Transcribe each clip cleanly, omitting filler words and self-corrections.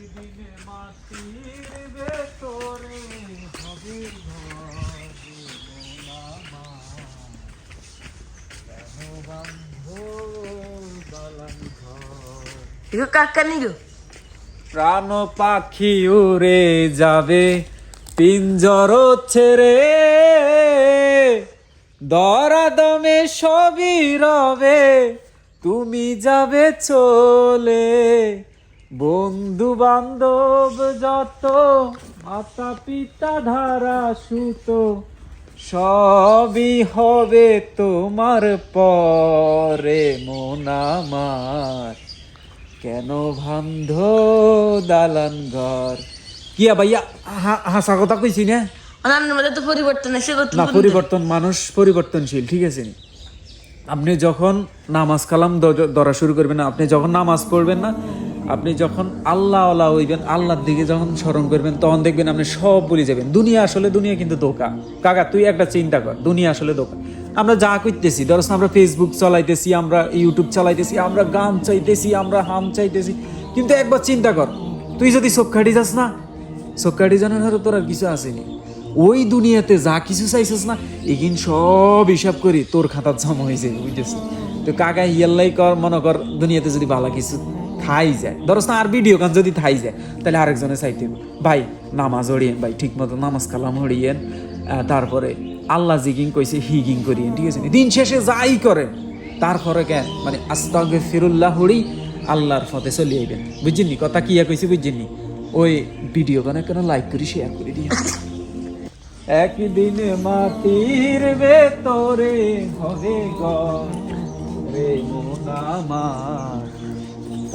একদিনে মাটির ভেতরে হবে ঘর, মন আমার কেন বাঁধো দালান ঘর। ইগো কাকা নিগো প্রাণ পাখি উড়ে যাবে পিঞ্জর ছেড়ে, দরাদমে সবই রবে তুমি যাবে চলে। বন্ধু বান্ধব যত মাতা পিতা ধারা সুত সবই হবে তোমার পরে, মন আমার কেন বান্ধ দালান ঘর। কিয়া ভাইয়া হাসা কথা কইছি না? অনান্যর মধ্যে তো পরিবর্তন এসে না, পরিবর্তন, মানুষ পরিবর্তনশীল, ঠিক আছে নি? আপনি যখন নামাজ কালাম ধরা শুরু করবেন না, আপনি যখন নামাজ পড়বেন না, আপনি যখন আল্লাহ আল্লাহ হইবেন, আল্লাহর দিকে যখন স্মরণ করবেন, তখন দেখবেন আপনি সব ভুলে যাবেন। দুনিয়া কিন্তু ধোঁকা। কাকা তুই একটা চিন্তা কর, দুনিয়া আসলে ধোঁকা। আমরা যা করতেছি, ধরো আমরা ফেসবুক চালাইতেছি, আমরা ইউটিউব চালাইতেছি, আমরা গান চাইতেছি, আমরা হাম চাইতেছি, কিন্তু একবার চিন্তা কর, তুই যদি চোখ কাটি যাস না, চোখ কাটি জানার হারে তোর আর কিছু আসেনি। ওই দুনিয়াতে যা কিছু চাইছিস না, এগিন সব হিসাব করি তোর খাতার জমা হয়েছে, বুঝতেছি? তো কাকা ইয়াল্লাই কর, মনে কর দুনিয়াতে যদি ভালো কিছু থাই যায়, ধরস না আর ভিডিও গান যদি থাই যায়, তাহলে আরেকজনে চাইতে ভাই নামাজ হড়িয়েন, ভাই ঠিক মতো নামাজ কালাম হড়িয়েন, তারপরে আল্লাহ জিগিং কইছে হিগিং করিয়েন, ঠিক আছে? দিন শেষে যাই করেন তারপরে কেন মানে আস্তাগফিরুল্লাহ হড়ি আল্লাহর পথে চলে আইবেন, বুঝছেননি কথা কিয়া কইছি? বুঝছেননি? ওই ভিডিও গানে কেন লাইক করি, শেয়ার করে দিয়ে। একদিন মাটির ভেতরে হবে ঘর রে মন আমার।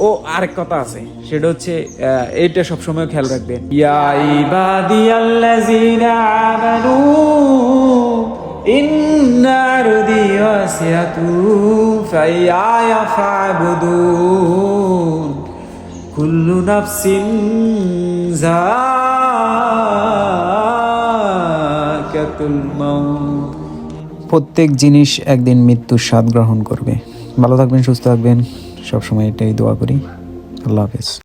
ও আরেক কথা আছে, সেটা হচ্ছে এইটা সবসময় খেয়াল রাখবেন। ইয়া ইবাদিয়াল্লাযিনা আমানু ইন্না আরদি ওয়াসিআতু ফাইয়া ফা'বুদুন কুল্লু নাফসিন যাকাতুল মাউত। প্রত্যেক জিনিস একদিন মৃত্যুর স্বাদ গ্রহণ করবে। ভালো থাকবেন, সুস্থ থাকবেন, সবসময় এটাই দোয়া করি। আল্লাহ হাফেজ।